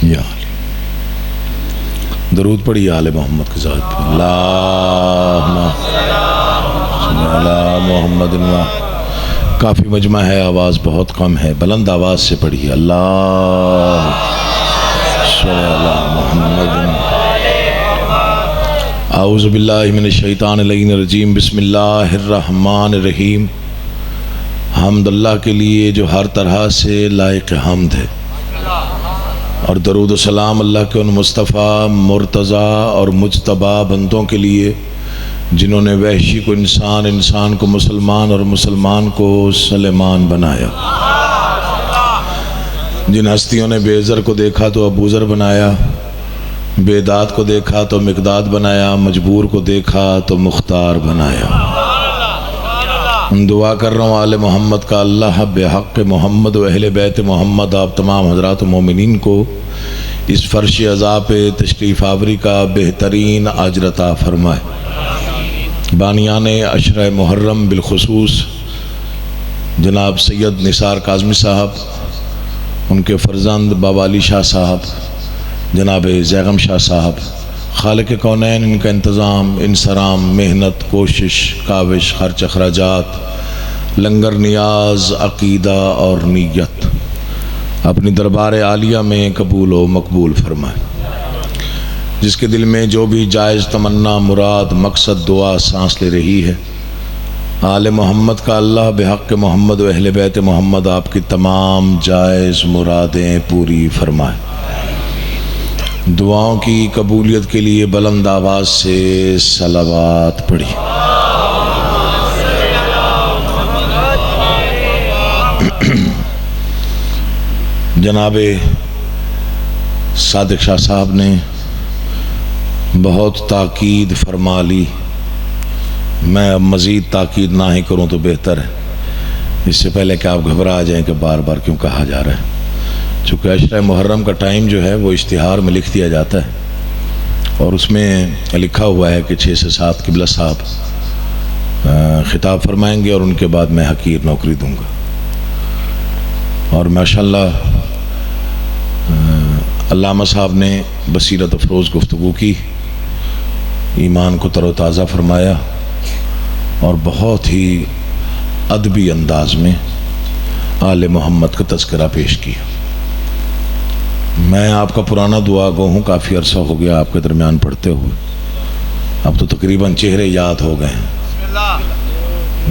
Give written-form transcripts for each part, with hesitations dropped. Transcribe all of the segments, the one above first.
या दरूद पढ़िए आले मोहम्मद के साथ। मोहम्मद काफ़ी मजमा है, आवाज़ बहुत कम है, बुलंद आवाज़ से पढ़िए। अल्लाह आऊज़ु बिल्लाहि मिनश शैतानिर रजीम। बिस्मिल्लाहिर्रहमानिर्रहीम। हम्द अल्लाह के लिए जो हर तरह से लायक हम्द है, और दरूद व सलाम अल्लाह के उन मुस्तफ़ा मुर्तज़ा और मुज्तबा बंदों के लिए जिन्होंने वहशी को इंसान, इंसान को मुसलमान और मुसलमान को सलेमान बनाया। जिन हस्तियों ने बेज़र को देखा तो अबूज़र बनाया, बेदात को देखा तो मिक़दाद बनाया, मजबूर को देखा तो मुख्तार बनाया। दुआ कर रहा हूँ आले मोहम्मद का, अल्लाह बेहक़ मोहम्मद व अहले बैत मोहम्मद आप तमाम हज़रात मोमिनीन को इस फ़र्श अज़ा पे तशरीफ़ आवरी का बेहतरीन अजर अता फ़रमाए। बानियान अशरा मुहर्रम बिलखुसूस जनाब सैयद निसार काज़मी साहब, उनके फ़र्जंद बाबा अली शाह साहब, जनाब ज़ैगम शाह साहब, खालिक कौनैन, इनका इंतज़ाम, इंसराम, मेहनत, कोशिश, काविश, खर्च अखराजात, लंगर नियाज, अक़ीदा और नीयत अपनी दरबार आलिया में कबूल व मकबूल फरमाए। जिसके दिल में जो भी जायज़ तमन्ना, मुराद, मकसद, दुआ सांस ले रही है, आले मोहम्मद का अल्लाह बेहक़ मोहम्मद व अहले बैत मोहम्मद आपकी तमाम जायज़ मुरादें पूरी फरमाए। दुआओं की कबूलियत के लिए बुलंद आवाज़ से सलावत पढ़ी। जनाब सादिक शाह साहब ने बहुत ताकीद फरमा ली, मैं अब मज़ीद ताकीद ना ही करूं तो बेहतर है, इससे पहले कि आप घबरा जाएं कि बार बार क्यों कहा जा रहा है। चूँकि अशरा मुहर्रम का टाइम जो है वो इश्तिहार में लिख दिया जाता है और उसमें लिखा हुआ है कि 6 से 7 क़िबला साहब ख़िताब फरमाएंगे और उनके बाद मैं हकीर नौकरी दूंगा। और माशाअल्लाह अल्लामा साहब ने बसीरत अफरोज़ गुफ्तगू की, ईमान को तरोताज़ा फरमाया और बहुत ही अदबी अंदाज में आले मोहम्मद का तज़किरा पेश किया। मैं आपका पुराना दुआ गो हूँ, काफ़ी अरसा हो गया आपके दरमियान पढ़ते हुए, अब तो तकरीबन चेहरे याद हो गए हैं।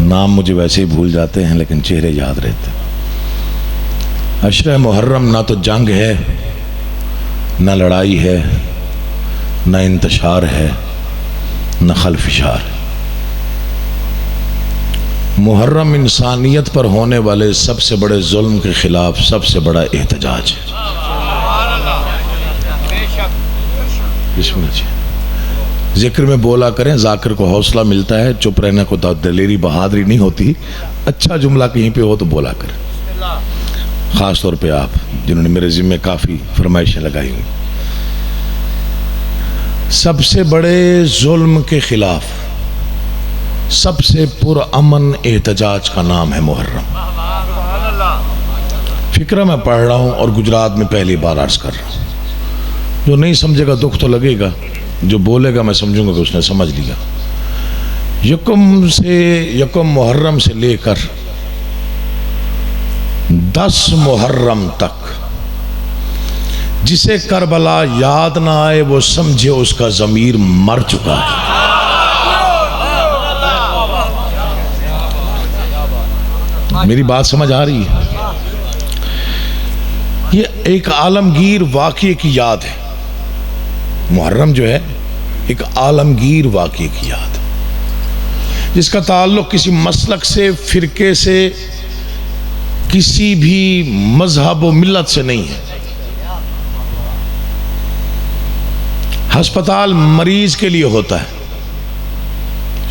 नाम मुझे वैसे ही भूल जाते हैं लेकिन चेहरे याद रहते हैं। अशरा मुहर्रम ना तो जंग है, ना लड़ाई है, ना इंतशार है, ना खलफिशार है। मुहर्रम इंसानियत पर होने वाले सबसे बड़े जुल्म के ख़िलाफ़ सबसे बड़ा एहतजाज है। जिक्र में बोला करें, जाकिर को हौसला मिलता है, चुप रहने को तो दलेरी बहादुरी नहीं होती। अच्छा जुमला कहीं पे हो तो बोला करें, ख़ास तौर पे आप जिन्होंने मेरे ज़िम्मे काफ़ी फरमाइशें लगाई हुई। सबसे बड़े जुल्म के ख़िलाफ़ सबसे पुरअमन एहतजाज का नाम है मुहर्रम। फ़िक्र मैं पढ़ रहा हूँ और गुजरात में पहली बार अर्ज़ कर रहा हूँ। जो नहीं समझेगा दुख तो लगेगा, जो बोलेगा मैं समझूंगा कि उसने समझ लिया। यकम मुहर्रम से लेकर 10 मुहर्रम तक जिसे करबला याद ना आए वो समझे उसका ज़मीर मर चुका है। मेरी बात समझ आ रही है? ये एक आलमगीर वाक़ये की याद है। मुहर्रम जो है एक आलमगीर वाक़ये की याद, जिसका ताल्लुक़ किसी मसलक से, फ़िरके से, किसी भी मजहब व मिल्लत से नहीं है। हस्पताल मरीज के लिए होता है,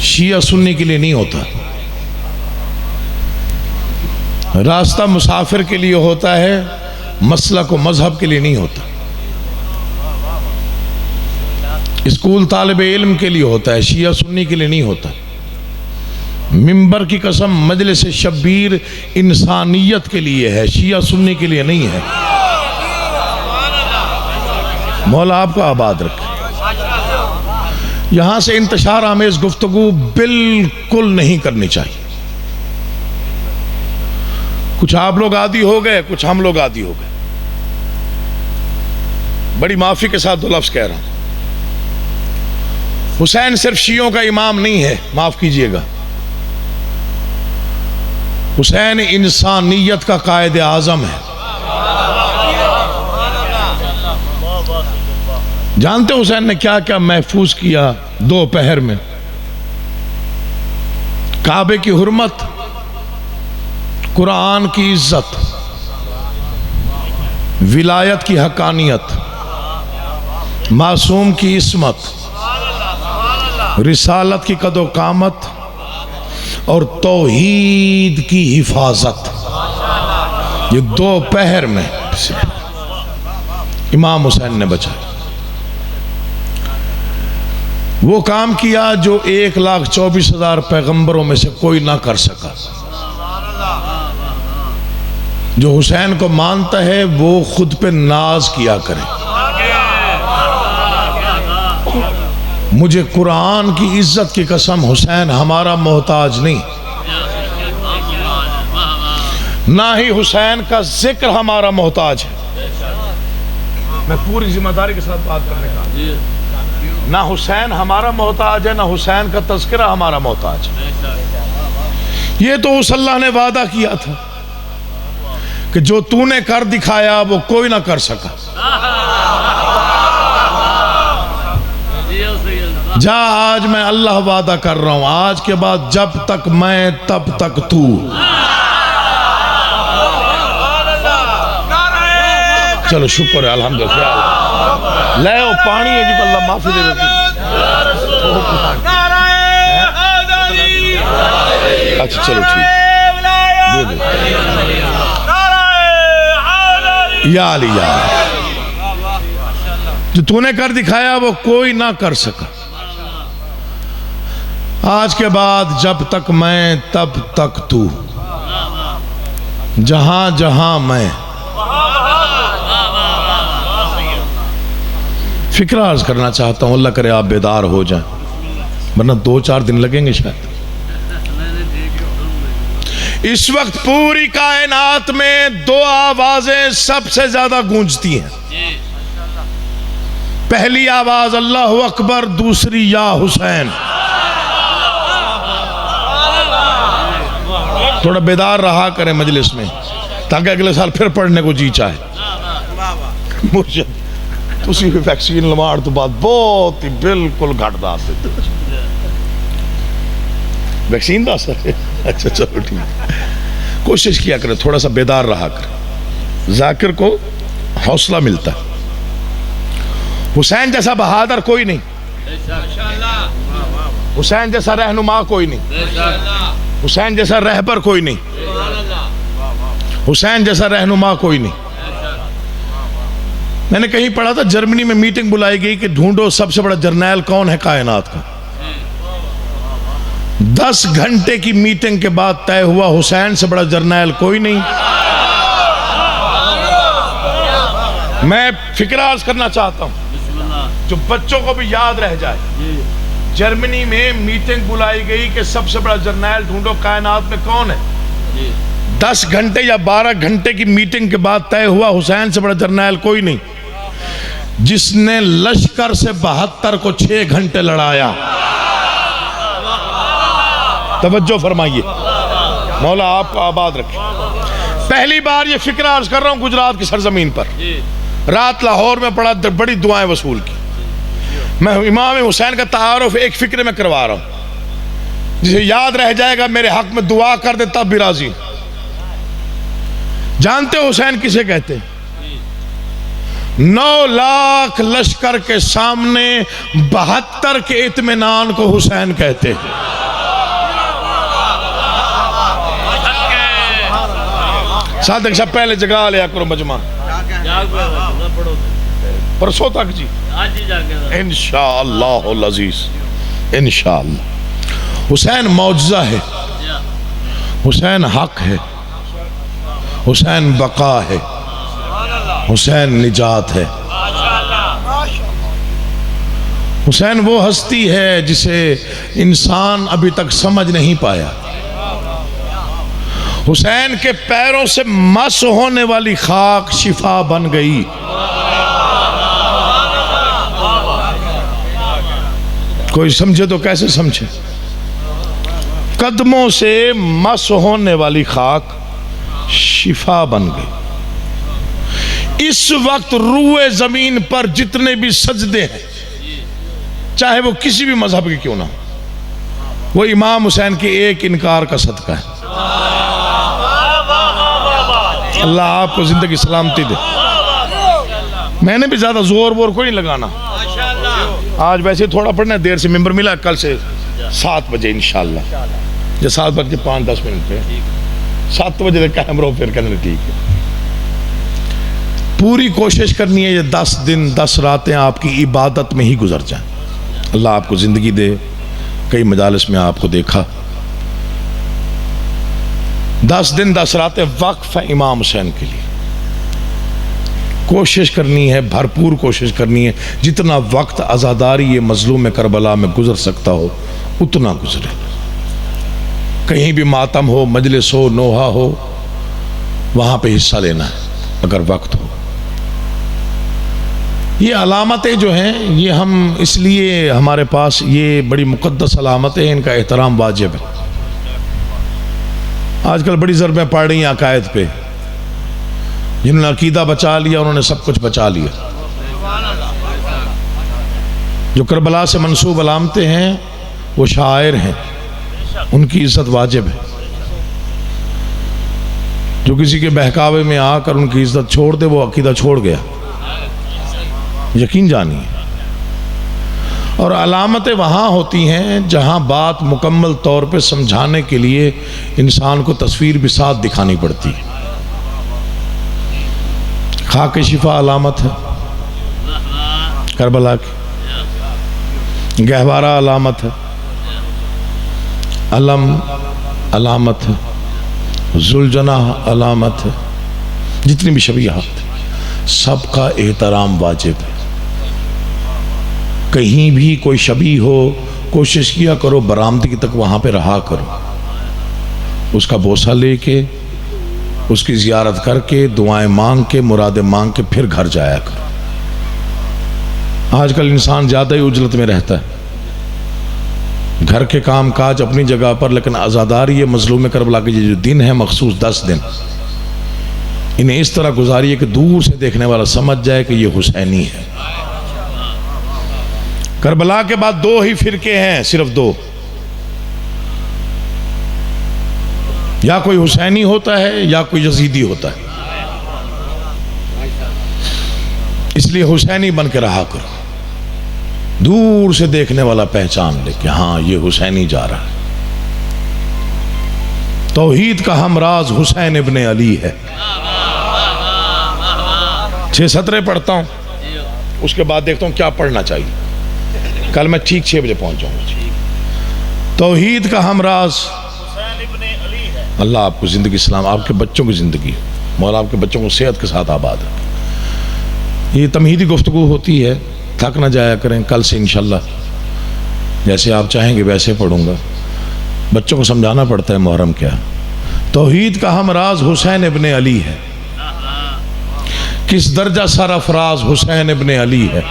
शिया सुन्नी के लिए नहीं होता। रास्ता मुसाफिर के लिए होता है, मसलक व मजहब के लिए नहीं होता। स्कूल तालिब इल्म के लिए होता है, शिया सुन्नी के लिए नहीं होता। मिंबर की कसम मजलिस शब्बीर इंसानियत के लिए है, शिया सुन्नी के लिए नहीं है। मौला आपको आबाद रखे। यहां से इंतशार आमेज गुफ्तगू बिल्कुल नहीं करनी चाहिए। कुछ आप लोग आदी हो गए, कुछ हम लोग आदी हो गए। बड़ी माफी के साथ दो लफ्ज कह रहा हूं। हुसैन सिर्फ शियों का इमाम नहीं है, माफ कीजिएगा। हुसैन इंसानियत का कायदे आजम है। जानते हुसैन ने क्या क्या महफूज किया दोपहर में? काबे की हुर्मत, कुरान की इज्जत, विलायत की हकानियत, मासूम की इस्मत, रिसालत की कदो कामत और तौहीद की हिफाजत। ये दोपहर में इमाम हुसैन ने बचाया। वो काम किया जो 1,24,000 पैगंबरों में से कोई ना कर सका। जो हुसैन को मानता है वो खुद पे नाज किया करे। मुझे कुरान की इज्जत की कसम, हुसैन हमारा मोहताज नहीं, ना ही हुसैन का जिक्र हमारा मोहताज है। मैं पूरी जिम्मेदारी के साथ बात करने का, ना हुसैन हमारा मोहताज है, ना हुसैन का तज़किरा हमारा मोहताज है। ये तो उस अल्लाह ने वादा किया था कि जो तूने कर दिखाया वो कोई ना कर सका। जा, आज मैं अल्लाह वादा कर रहा हूं, आज के बाद जब तक मैं तब तक तू। चलो शुक्र है, अल्हम्दुलिल्लाह। ले ओ पानी है जी, अल्लाह माफी दे देती। अच्छा चलो ठीक, या अली या। जो तूने कर दिखाया वो कोई ना कर सका। आज के बाद जब तक मैं तब तक तू, जहां जहां मैं। फिक्र अर्ज करना चाहता हूं, अल्लाह करे आप बेदार हो जाएं, वरना 2-4 दिन लगेंगे शायद। इस वक्त पूरी कायनात में 2 आवाजें सबसे ज्यादा गूंजती हैं। पहली आवाज अल्लाह अकबर, दूसरी या हुसैन। थोड़ा बेदार रहा करें मजलिस में, ताकि अगले साल फिर पढ़ने को जी चाहे। मुझे तुसी वैक्सीन लवाण तो बाद बहुत ही बिल्कुल घट दस वैक्सीन का असर है। अच्छा चलो ठीक, कोशिश किया करें, थोड़ा सा बेदार रहा करें, जाकिर को हौसला मिलता है। हुसैन जैसा बहादुर कोई नहीं, हुसैन जैसा रहनुमा कोई नहीं, हुसैन जैसा रहबर कोई नहीं, हुसैन जैसा रहनुमा कोई नहीं। मैंने कहीं पढ़ा था जर्मनी में मीटिंग बुलाई गई कि ढूंढो सबसे बड़ा जर्नैल कौन है कायनात का। 10 घंटे की मीटिंग के बाद तय हुआ हुसैन से बड़ा जर्नैल कोई नहीं। मैं फिक्र अर्ज करना चाहता हूं, जो बच्चों को भी याद रह जाए। जर्मनी में मीटिंग बुलाई गई कि सबसे बड़ा जर्नैल ढूंढो कायनात में कौन है। 10 घंटे या 12 घंटे की मीटिंग के बाद तय हुआ हुसैन से बड़ा जर्नैल कोई नहीं, जिसने लश्कर से 72 को 6 घंटे लड़ाया। तवज्जो फरमाइए, मौला आपको आबाद रखे। पहली बार ये फिक्र अर्ज कर रहा हूं गुजरात की सरजमीन पर। रात लाहौर में पड़ा, बड़ी दुआएं वसूल की। मैं इमाम हुसैन का तारुफ एक फिक्र में करवा रहा हूं, जिसे याद रह जाएगा मेरे हक में दुआ कर दे तब भी राजी। जानते हो हुसैन किसे कहते हैं? 9 लाख लश्कर के सामने 72 के इत्मीनान को हुसैन कहते हैं। सादक साहब पहले जगा लिया करो मजमा, परसों तक जी इंशाअल्लाह अज़ीज़, इंशाअल्लाह। हुसैन मौजज़ा है, हुसैन हक है, हुसैन बका है, हुसैन निजात है। हुसैन वो हस्ती है जिसे इंसान अभी तक समझ नहीं पाया। हुसैन के पैरों से मस होने वाली खाक शिफा बन गई। कोई समझे तो कैसे समझे? कदमों से मस होने वाली खाक शिफा बन गई। इस वक्त रूए जमीन पर जितने भी सजदे हैं, चाहे वो किसी भी मजहब के क्यों ना, वो इमाम हुसैन के एक इनकार का सदका है। अल्लाह आपको जिंदगी सलामती दे। मैंने भी ज्यादा जोर वोर को नहीं लगाना, आज वैसे थोड़ा पढ़ना, देर से मेंबर मिला, कल से 7 बजे इंशाल्लाह, जो 7:05 पे 7 बजे तक कायम रहो, फिर कहने ठीक है। पूरी कोशिश करनी है ये 10 दिन 10 रातें आपकी इबादत में ही गुजर जाएं। अल्लाह आपको जिंदगी दे। कई मजालिस में आपको देखा, 10 दिन 10 रातें वक्फ है इमाम हुसैन के लिए। कोशिश करनी है, भरपूर कोशिश करनी है, जितना वक्त आज़ादारी ये मजलूम करबला में गुजर सकता हो उतना गुजरे। कहीं भी मातम हो, मजलिस हो, नोहा हो, वहां पे हिस्सा लेना है अगर वक्त हो। ये अलामतें जो हैं, ये हम इसलिए हमारे पास ये बड़ी मुक़द्दस अलामतें हैं, इनका एहतराम वाजिब है। आजकल बड़ी ज़रबें पड़ रही हैं अकायद पे। जिन्होंने अकीदा बचा लिया उन्होंने सब कुछ बचा लिया। जो करबला से मंसूब अलामतें हैं वो शायर हैं, उनकी इज्जत वाजिब है। जो किसी के बहकावे में आकर उनकी इज्जत छोड़ दे वो अकीदा छोड़ गया, यकीन जानिए। और अलामतें वहाँ होती हैं जहाँ बात मुकम्मल तौर पे समझाने के लिए इंसान को तस्वीर भी साथ दिखानी पड़ती है। खाके शिफा अलामत है करबला की, गहवारा अलामत है, अलम अलामत है, जुलजना अलामत है, जितनी भी शबीहात सबका एहतराम वाजिब है। कहीं भी कोई शबी हो, कोशिश किया करो बरामदगी तक वहाँ पे रहा करो, उसका बोसा लेके, उसकी ज़ियारत करके, दुआएं मांग के, मुरादें मांग के फिर घर जाया करो। आजकल इंसान ज़्यादा ही उजलत में रहता है, घर के काम काज अपनी जगह पर, लेकिन आज़ादारी ये मजलूम करबला के ये जो दिन है मखसूस 10 दिन, इन्हें इस तरह गुजारिए कि दूर से देखने वाला समझ जाए कि ये हुसैनी है। करबला के बाद 2 ही फिरके हैं, सिर्फ 2, या कोई हुसैनी होता है या कोई यजीदी होता है। इसलिए हुसैनी बन के रहा करो, दूर से देखने वाला पहचान ले कि हाँ ये हुसैनी जा रहा है। तौहीद का हमराज हुसैन इब्ने अली है। 6 सतरे पढ़ता हूँ, उसके बाद देखता हूँ क्या पढ़ना चाहिए। कल मैं ठीक 6 बजे पहुंच जाऊंगा। तौहीद का हमराज हुसैन इब्ने अली है। अल्लाह आपको जिंदगी सलाम, आपके बच्चों की जिंदगी, मौला आपके बच्चों को सेहत के साथ आबाद रखे। ये तमहीदी गुफ्तगू होती है, थक ना जाया करें। कल से इंशाल्लाह जैसे आप चाहेंगे वैसे पढ़ूंगा। बच्चों को समझाना पड़ता है मुहर्रम क्या। तौहीद का हमराज हुसैन इब्ने अली है। किस दर्जा सरफराज हुसैन इब्ने अली है।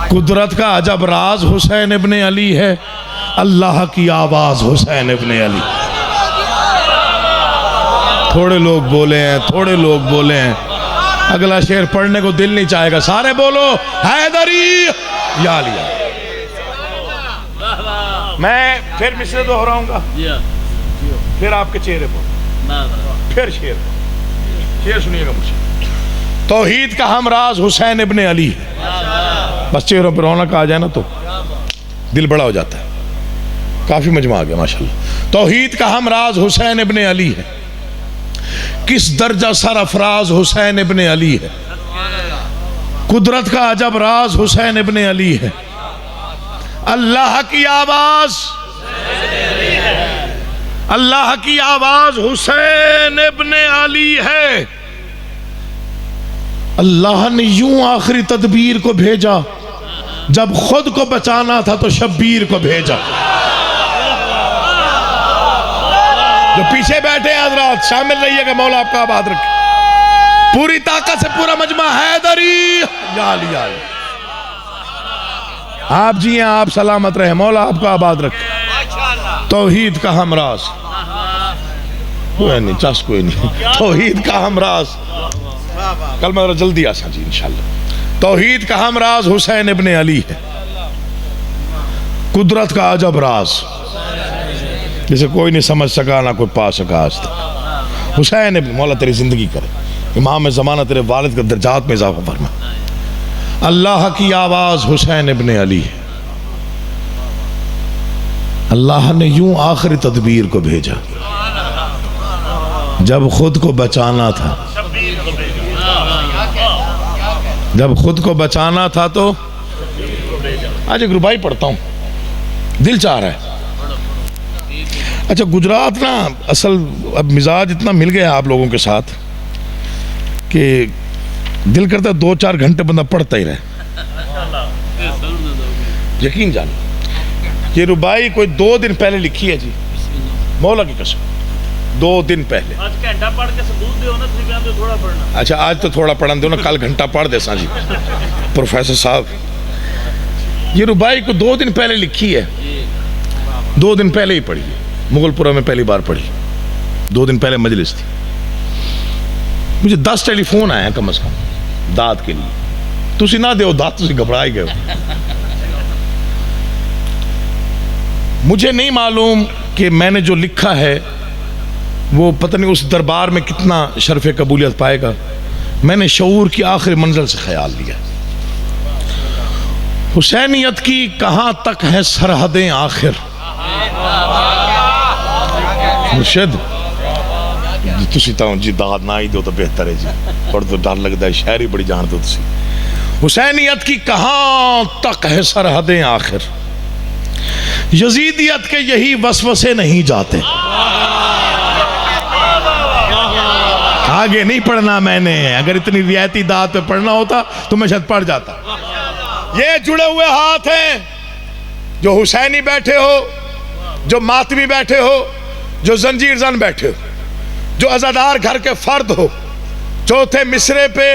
कुदरत का अजब राज हुसैन इब्ने अली है। अल्लाह की आवाज हुसैन इब्ने अली। थोड़े लोग बोले हैं, थोड़े लोग बोले हैं, अगला शेर पढ़ने को दिल नहीं चाहेगा। सारे बोलो हैदरी या लिया। मैं फिर मिसरे दोहराऊंगा, फिर आपके चेहरे पर, फिर शेर सुनिएगा मुझे। तौहीद का हमराज हुसैन इब्ने अली है। बस चेहरों पर रौनक आ जाए ना तो दिल बड़ा हो जाता है। काफी मजमा आ गया माशाल्लाह। तौहीद का हमराज हुसैन इब्ने अली है। किस दर्जा सरफराज हुसैन इब्ने अली है। कुदरत का अजब राज हुसैन इब्ने अली है। अल्लाह की आवाज, अल्लाह की आवाज हुसैन इब्ने अली है। अल्लाह ने यूं आखिरी तदबीर को भेजा जब खुद को बचाना था तो शब्बीर को भेजा। जो पीछे बैठे हैं हजरात, शामिल रहिएगा, मौला आपका आबाद रखे। पूरी ताकत से पूरा मजमा हैदरी या आप जी हैं, आप सलामत रहे, मौला आपका आबाद रखे। तौहीद का हमराज, कोई नहीं चस, कोई नहीं, तौहीद का हमराज, कल मैं जल्दी आसा जी इंशाल्लाह। तौहीद का हमराज हुसैन इब्ने अली है, कुदरत का अजब राज जिसे कोई नहीं समझ सका ना कोई पा सका आज तक। हुसैन इब्ने, मौला तेरी जिंदगी करे, इमाम ज़माना तेरे वालिद के दर्जात में इजाफा फरमा। अल्लाह की आवाज हुसैन इब्ने अली है। अल्लाह ने यूं आखिरी तदबीर को भेजा, जब खुद को बचाना था, जब खुद को बचाना था तो आज एक रुबाई पढ़ता हूं, दिल चाह रहा है। अच्छा, गुजरात ना असल अब मिजाज इतना मिल गया आप लोगों के साथ कि दिल करता है 2-4 घंटे बंदा पढ़ता ही रहे। यकीन जान, ये रुबाई कोई 2 दिन पहले लिखी है जी, मौला की कसम, 2 दिन पहले। आज घंटा पढ़ के सबूत दो ना, थोड़ा पढ़ना। अच्छा, आज तो थोड़ा पढ़ा दो ना, कल घंटा पढ़ दे सा जी प्रोफेसर साहब। ये रुबाई को 2 दिन पहले लिखी है, 2 दिन पहले ही पढ़ी है, मुगलपुरा में पहली बार पढ़ी, 2 दिन पहले मजलिस थी। मुझे 10 टेलीफोन आए कम से कम दाद के लिए। तुसी ना दो दाद, तुसी घबरा गए हो। मुझे नहीं मालूम कि मैंने जो लिखा है वो पता नहीं उस दरबार में कितना शर्फ कबूलियत पाएगा। मैंने शऊर की आखिरी मंजिल से ख्याल लिया। हुसैनियत की कहां तक है सरहदें आखिर। मुर्शिद तुसी तो जी दाद ना ही दो तो बेहतर है जी, पर तो डर लगता है, शायरी बड़ी जान दो तुसी। हुसैनियत की कहां तक है सरहदें आखिर, यजीदियत के यही वसवसे नहीं जाते। आगे नहीं पढ़ना मैंने, अगर इतनी रियायती दाद पे पढ़ना होता तो मैं शायद पढ़ जाता। ये जुड़े हुए हाथ हैं, जो हुसैनी बैठे हो, जो मातमी बैठे हो, जो जंजीर जन बैठे हो, जो अज़ादार घर के फर्द हो। चौथे मिसरे पे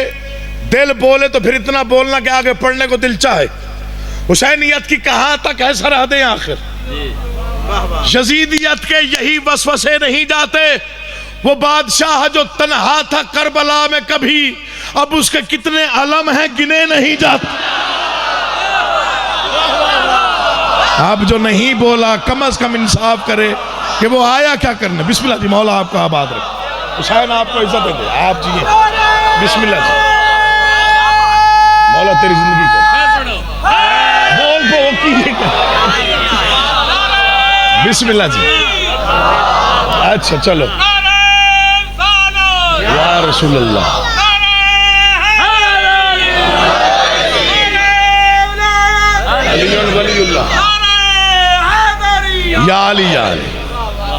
दिल बोले तो फिर इतना बोलना कि आगे पढ़ने को दिल चाहे। हुसैनियत की कहां तक है सरहदें आखिर, यजीदियत के यही वसवसे नहीं जाते। वो बादशाह जो तन्हा था करबला में कभी, अब उसके कितने अलम हैं गिने नहीं जाते। अब जो नहीं बोला कम से कम इंसाफ करे कि वो आया क्या करने। बिस्मिल्लाह जी, मौला आपका आबाद रखे, हुसैन आपको इज्जत दे, आप जी बिस्मिल्लाह जी, मौला तेरी जिंदगी कर, बोल बिस्मिल्लाह जी। अच्छा चलो, या रसूल अल्लाह, या अली या अली।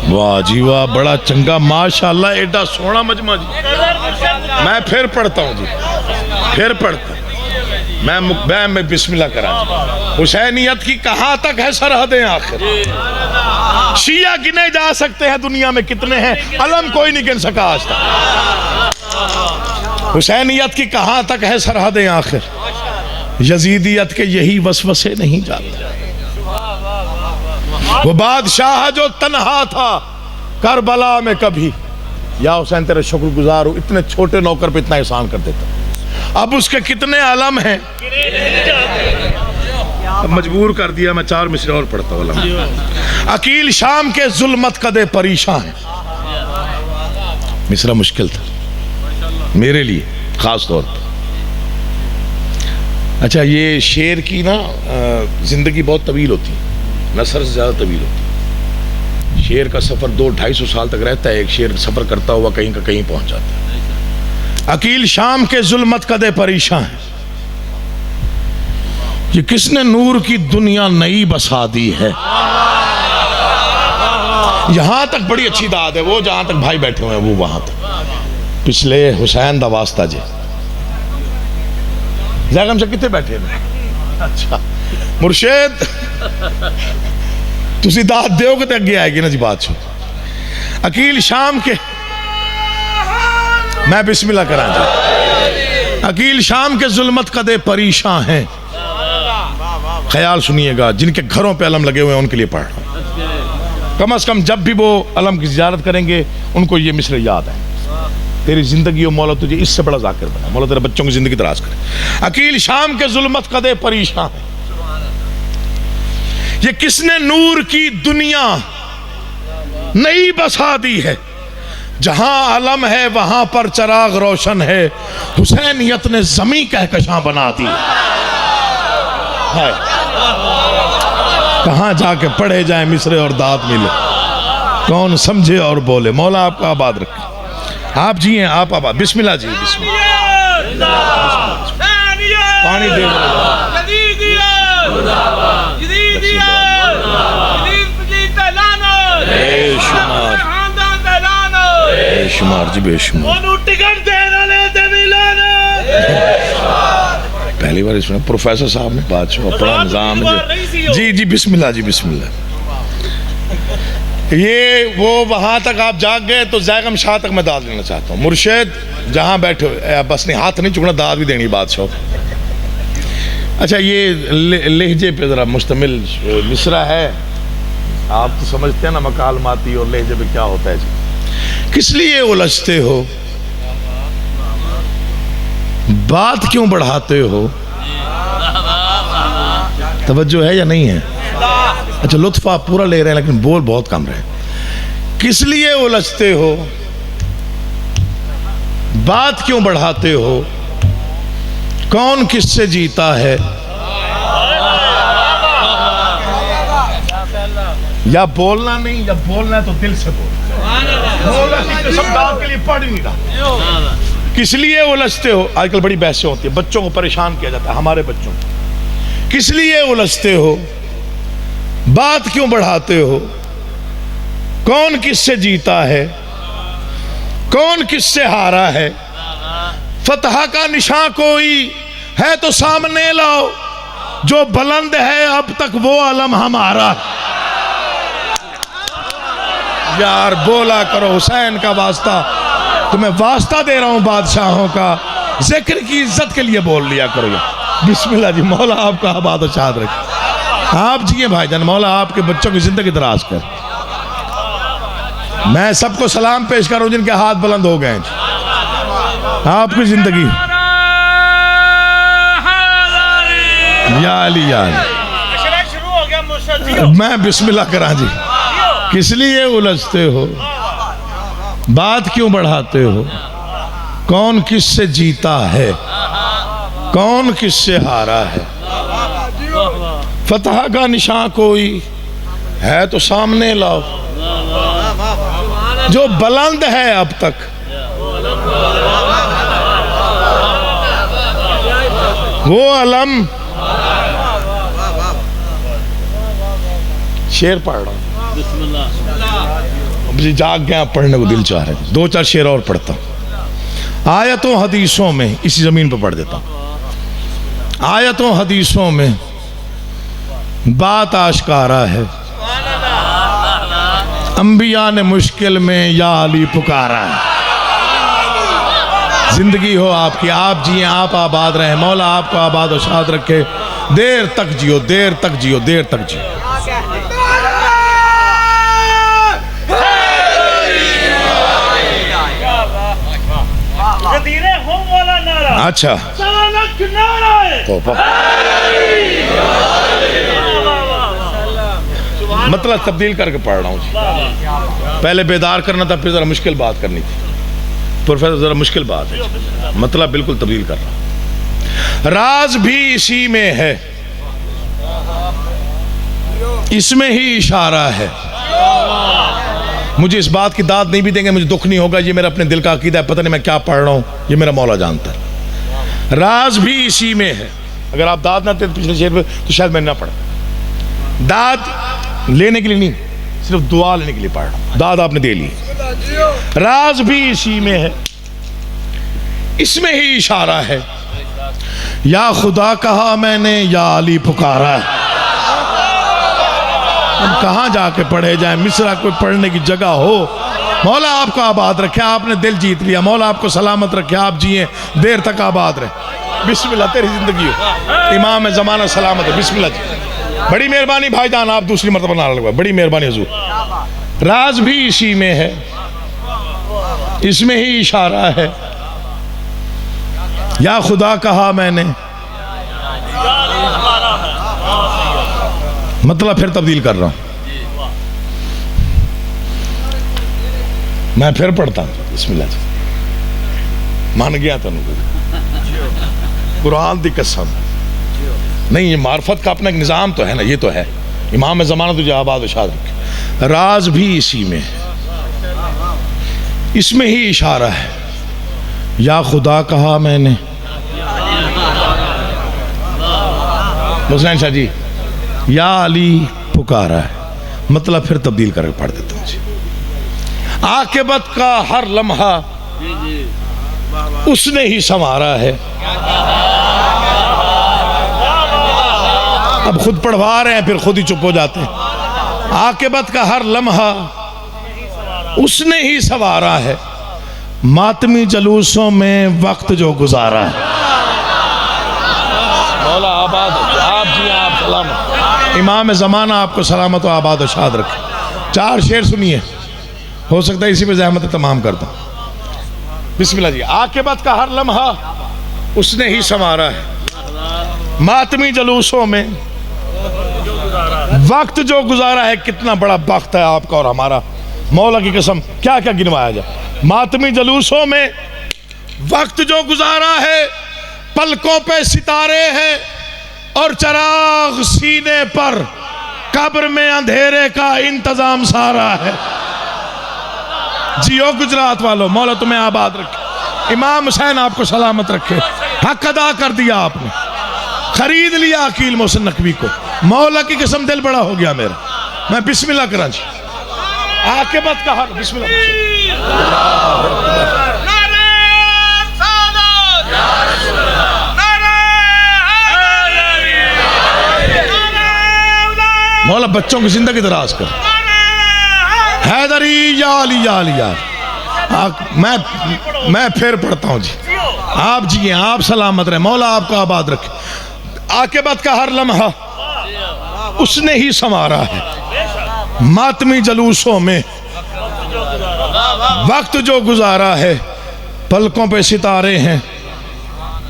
वाह जी वाह, बड़ा चंगा माशाल्लाह, एडा सोना मजमा जी। मैं फिर पढ़ता हूँ जी, फिर पढ़ता मैं बिस्मिल्लाह करा जी। हुसैनियत की कहां तक है सरहदें आखिर, शिया गिने जा सकते हैं दुनिया में कितने हैं, अलम कोई नहीं गिन सका आज तक। हुसैनियत की कहां तक है सरहदें आखिर, यजीदियत के यही वसवसे नहीं जाते। वो बादशाह जो तन्हा था करबला में कभी, या हुसैन तेरे शुक्रगुजार हूं, इतने छोटे नौकर पे इतना एहसान कर देता। अब उसके कितने अलम हैं, मजबूर कर दिया। मैं 4 मिसरे और पढ़ता हूं। अकील शाम के जुल्मत कदे परेशान है। मिसरा मुश्किल था मेरे लिए खास तौर पर। अच्छा, ये शेर की ना जिंदगी बहुत तवील होती है, नसर से ज्यादा तवील होती है। शेर का सफर 200-250 साल तक रहता है। एक शेर सफर करता हुआ कहीं का कहीं पहुंच जाता है। अकील शाम के जुल्मत कदे परेशान है, ये किसने नूर की दुनिया नई बसा दी है। यहां तक बड़ी अच्छी दाद है, वो जहां तक भाई बैठे हुए हैं वो वहां तक पिछले हुसैन दा वास्ता जे जगम से कितने बैठे हैं। अच्छा, मुर्शेद तुसी दाद दोगे तो अगे आएगी ना जी बात। अकील शाम के, मैं बिस्मिल्लाह करा जी। अकील शाम के जुल्मत कदे परेशान हैं, ख्याल सुनिएगा, जिनके घरों पे अलम लगे हुए हैं उनके लिए पढ़ रहा हूं। कम से कम जब भी वो अलम की ज़ियारत करेंगे उनको ये मिसरे याद है। तेरी जिंदगी हो मौला तुझे इससे बड़ा जाकिर बना, मौला तेरे बच्चों की जिंदगी तराश करे। अकील शाम के जुल्मत कदे परेशान है, ये किसने नूर की दुनिया नई बसा दी है। जहां अलम है वहां पर चराग रोशन है, हुसैनियत ने जमी कहकशां बना दी है। कहां जाके पढ़े जाए मिसरे और दाद मिले, कौन समझे और बोले। मौला आपका आबाद रखे, आप जिए आप आबाद। बिस्मिल्लाह जी, बिस्मिल्लाह। पानी दे बेशुमार जी, बेशुमार। पहली बार इसमें प्रोफेसर साहब ने बात अपना निजाम जी जी बिस्मिल्लाह जी, बिस्मिल्लाह। ये वो वहां तक आप जाग गए तो जैगम शाह तक मैं दाद लेना चाहता हूँ। मुर्शिद जहां बैठे बस नहीं, हाथ नहीं चुकना, दाद भी देनी बादशाह। अच्छा, ये लहजे पे जरा मुश्तमिल मिसरा है, आप तो समझते हैं ना मकालमाती और लहजे पे क्या होता है जी। किस लिए उलझते हो, बात क्यों बढ़ाते हो, तवज्जो है या नहीं है? अच्छा, लुत्फ आप पूरा ले रहे हैं लेकिन बोल बहुत कम रहे। किस लिए उलझते हो, बात क्यों बढ़ाते हो, कौन किससे जीता है। या बोलना नहीं, या बोलना है तो दिल से बोल। के लिए पढ़ नहीं रहा। किस लिए उलझते हो, आजकल बड़ी बहसें होती है, बच्चों को परेशान किया जाता है, हमारे बच्चों को। किस लिए उलझते हो, बात क्यों बढ़ाते हो, कौन किससे जीता है, कौन किससे हारा है। फतह का निशान कोई है तो सामने लाओ, जो बुलंद है अब तक वो अलम हमारा। यार बोला करो हुसैन का वास्ता, तुम्हें वास्ता दे रहा हूं बादशाहों का, जिक्र की इज्जत के लिए बोल लिया करो यार। बिस्मिल्लाह जी, मौला आपका आबाद और शाद रखे। आप जिए भाईजान, मौला आपके बच्चों की जिंदगी दराज कर। मैं सबको सलाम पेश करूं जिनके हाथ बुलंद हो गए। आपकी जिंदगी या अली, या अली। मैं बिस्मिल्लाह करा जी। किस लिए उलझते हो, बात क्यों बढ़ाते हो, कौन किससे जीता है, कौन किससे हारा है। फतह का निशान कोई है तो सामने लाओ, जो बुलंद है अब तक वो अलम। शेर पढ़ रहा हूं, मुझे जाग गया, पढ़ने को दिल चाह रहे। दो चार शेर और पढ़ता हूं। आयतों हदीसों में, इसी जमीन पर पढ़ देता हूं। आयतों हदीसों में बात आश्कारा है, अंबिया ने मुश्किल में या अली पुकारा है। जिंदगी हो आपकी, आप जिए आप आबाद रहे, मौला आपको आबाद और शाद रखे। देर तक जियो, देर तक जियो, देर तक जियो। अच्छा, मतलब तब्दील करके पढ़ रहा हूँ जी। पहले बेदार करना था, फिर जरा मुश्किल बात करनी थी। प्रोफेसर जरा मुश्किल बात है, मतलब बिल्कुल तब्दील कर रहा हूं। राज भी इसी में है, इसमें ही इशारा है। मुझे इस बात की दाद नहीं भी देंगे, मुझे दुख नहीं होगा, ये मेरा अपने दिल का अकीदा है। पता नहीं मैं क्या पढ़ रहा हूं, ये मेरा मौला जानता है। राज भी इसी में है। अगर आप दाद ना देते पिछले शेर में तो शायद मैं ना पढ़ा। दाद लेने के लिए नहीं, सिर्फ दुआ लेने के लिए पढ़ रहा हूं। दाद आपने दे ली। राज भी इसी में है, इसमें ही इशारा है। या खुदा कहा मैंने, या अली पुकारा। हम कहाँ जाके पढ़े जाए, मिसरा कोई पढ़ने की जगह हो। मौला आपको आबाद रखे, आपने दिल जीत लिया। मौला आपको सलामत रखे, आप जिए देर तक आबाद रहे। बिस्मिल्लाह, तेरी जिंदगी हो, इमाम ज़माना सलामत है। बिस्मिल्लाह जी, बड़ी मेहरबानी भाईजान, आप दूसरी मरतबा ना लगवा, बड़ी मेहरबानी हुजूर। राज भी इसी में है, इसमें ही इशारा है। या खुदा कहा मैंने, मतलब फिर तब्दील कर रहा हूं, मैं फिर पढ़ता हूं। बिस्मिल्लाह जी, मान गया तुम कुरान दी कसम। नहीं, ये मार्फत का अपना एक निज़ाम तो है ना, ये तो है। इमाम ज़माना तुझे आबाद शाद रखे। राज भी इसी में है, इसमें ही इशारा है। या खुदा कहा मैंने, मुस्लिम शाह जी, या अली पुकारा है, मतलब फिर तब्दील करके पढ़ देता हूँ जी। आकिबत का हर लम्हा उसने ही संवारा है। अब खुद पढ़वा रहे हैं, फिर खुद ही चुप हो जाते हैं। आकिबत का हर लम्हा उसने ही संवारा है, मातमी जलूसों में वक्त जो गुजारा है। मौला आबाद, आप जी आप सलामत, इमाम ज़माना आपको सलामत व आबाद व शाद रखे। 4 शेर सुनिए, हो सकता है इसी पे ज़हमत तमाम करता। बिस्मिल्लाह जी, आकिबत का हर लम्हा उसने ही संवारा है, मातमी जलूसों में वक्त जो गुजारा है। कितना बड़ा वक्त है आपका और हमारा, मौला की कसम, क्या क्या गिनवाया जाए। मातमी जलूसों में वक्त जो गुजारा है, पलकों पे सितारे हैं और चराग सीने पर, कब्र में अंधेरे का इंतजाम सारा है। जियो गुजरात वालों, मौला तुम्हें आबाद रखे। इमाम हुसैन आपको सलामत रखे। हक अदा कर दिया आपने, खरीद लिया अकील मोहसिन नकवी को। मौला की कसम, दिल बड़ा हो गया मेरा। मैं बिस्मिल्लाह करा जी, आकिबत का हर, बिस्मिल्लाह। मौला बच्चों की जिंदगी दराज कर। हैदरी या अली या अली या। मैं फिर पढ़ता हूँ जी, आप जिए, आप सलामत रहे, मौला आपको आबाद रखे। आकिबत का हर लम्हा उसने ही संवारा है, मातमी जलूसों में वक्त जो गुजारा है, पलकों पे सितारे हैं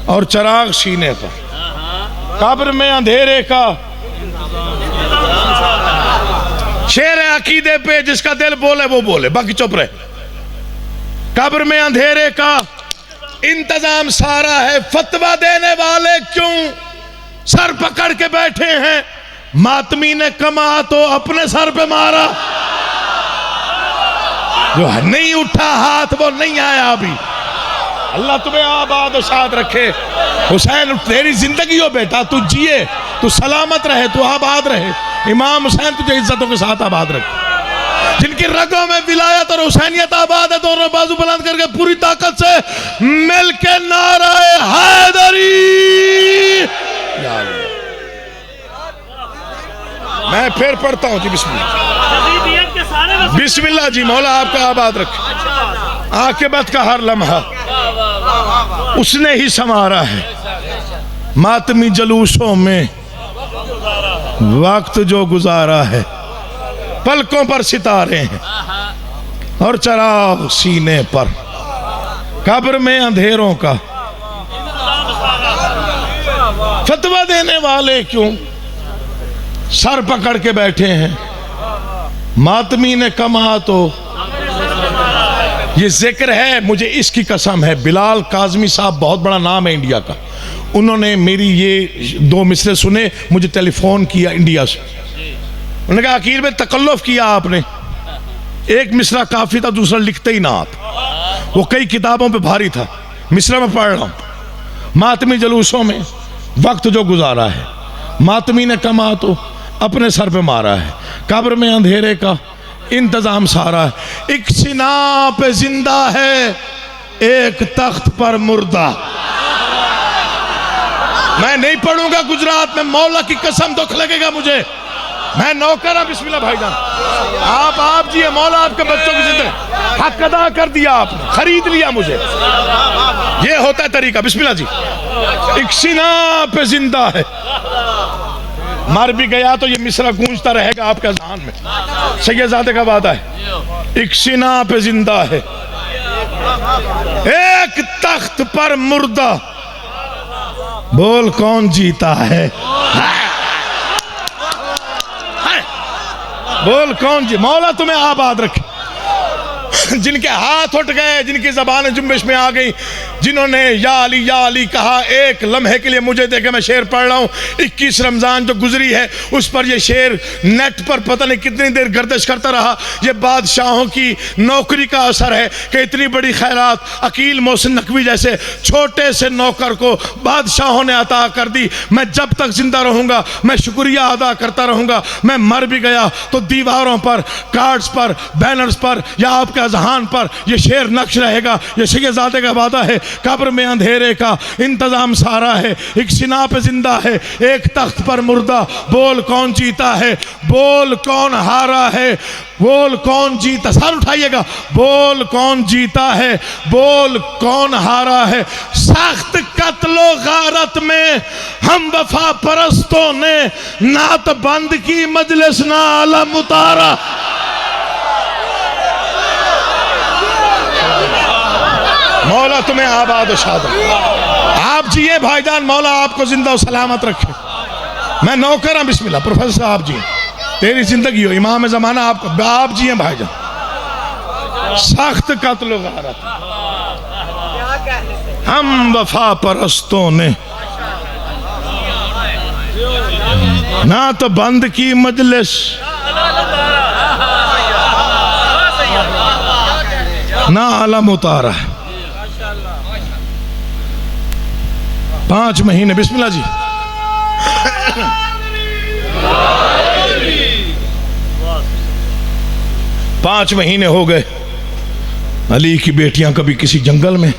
और चराग सीने पर, कब्र में अंधेरे का। शेर है अकीदे पे, जिसका दिल बोले वो बोले, बाकी चुप रहे। कब्र में अंधेरे का इंतजाम सारा है, फतवा देने वाले क्यों सर पकड़ के बैठे हैं। मातमी ने कमा तो अपने सर पे मारा, जो नहीं उठा हाथ वो नहीं आया अभी। अल्लाह तुम्हें आबाद और शाद रखे। हुसैन तेरी जिंदगी हो बेटा, तू जिए, तू सलामत रहे, तू आबाद रहे। इमाम हुसैन तुझे इज्जतों के साथ आबाद रखे। जिनकी रगों में विलायत और हुसैनियत आबाद है, दोनों बाजू बुलंद करके पूरी ताकत से मिल के नाराए हैदरी। मैं फिर पढ़ता हूँ जी, बिस्मिल्लाह। बिस्मिल्लाह जी, मौला आपका आबाद रखे। आकिबत का हर लम्हा उसने ही संवारा है, मातमी जलूसों में वक्त जो गुजारा है, पलकों पर सितारे हैं और चराग सीने पर, कब्र में अंधेरों का। फतवा देने वाले क्यों सर पकड़ के बैठे हैं। मातमी ने कमा तो, ये जिक्र है, मुझे इसकी कसम है, बिलाल काज़मी साहब बहुत बड़ा नाम है इंडिया का, उन्होंने मेरी ये 2 मिसरे सुने, मुझे टेलीफोन किया इंडिया से। उन्होंने कहा अकील में तकल्लुफ़ किया आपने, एक मिसरा काफ़ी था, दूसरा लिखते ही ना आप। वो कई किताबों पे भारी था, मिसरा में पढ़ रहा हूँ। मातमी जलूसों में वक्त जो गुजारा है, मातमी ने कमा तो अपने सर पे मारा है, कब्र में अंधेरे का इंतजाम सारा है। एक सिना पे जिंदा है, एक तख्त पर मुर्दा। मैं नहीं पढ़ूंगा गुजरात में, मौला की कसम दुख लगेगा मुझे। मैं नौकर हूं। बिस्मिल्लाह भाईजान, आप जी मौला आपके बच्चों की जिंदगी हक अदा कर दिया, आपने खरीद लिया मुझे। ये होता है तरीका। बिस्मिल्लाह जी। एक सीना पे जिंदा है, मर भी गया तो ये मिसरा गूंजता रहेगा आपके ज़हन में। सैयदजादे का वादा है, एक सीना पे जिंदा है, एक तख्त पर मुर्दा, बोल कौन जीता है? बोल कौन जी? मौला तुम्हें आबाद रखे। जिनके हाथ उठ गए, जिनकी ज़बान जुम्बिश में आ गई, जिन्होंने या अली कहा, एक लम्हे के लिए मुझे देखे, मैं शेर पढ़ रहा हूँ। 21 रमज़ान जो गुजरी है उस पर यह शेर नेट पर पता नहीं कितनी देर गर्दिश करता रहा। ये बादशाहों की नौकरी का असर है कि इतनी बड़ी खैरात अकील मोहसिन नकवी जैसे छोटे से नौकर को बादशाहों ने अता कर दी। मैं जब तक जिंदा रहूँगा मैं शुक्रिया अदा करता रहूँगा। मैं मर भी गया तो दीवारों पर, कार्ड्स पर, बैनर्स पर या आपके जहान पर यह शेर नक्श रहेगा। यह सैयदजादे का वादा है। कब्र में अंधेरे का इंतजाम सारा है, एक सिना पे जिंदा है, एक तख्त पर मुर्दा, बोल कौन जीता है? बोल कौन हारा है? बोल कौन जीता? सर उठाइएगा। बोल कौन जीता है? बोल कौन हारा है? सख्त कत्लो गारत में हम वफा परस्तों ने नात बंद की मजलिस ना आलम उतारा। मौला तुम्हें आबाद शाद, आप जिए भाईजान, मौला आपको जिंदा सलामत रखे। मैं नौकर हूं। बिस्मिल्लाह। प्रोफेसर साहब जी, तेरी जिंदगी हो, इमाम ज़माना आपको, आप जिए भाईजान। सख्त कत्ल गारत हम वफा परस्तों ने ना तो बंद की मजलिस ना आलम उतारा। 5 महीने। बिस्मिल्लाह जी। पांच महीने हो गए। अली की बेटियां कभी किसी जंगल में,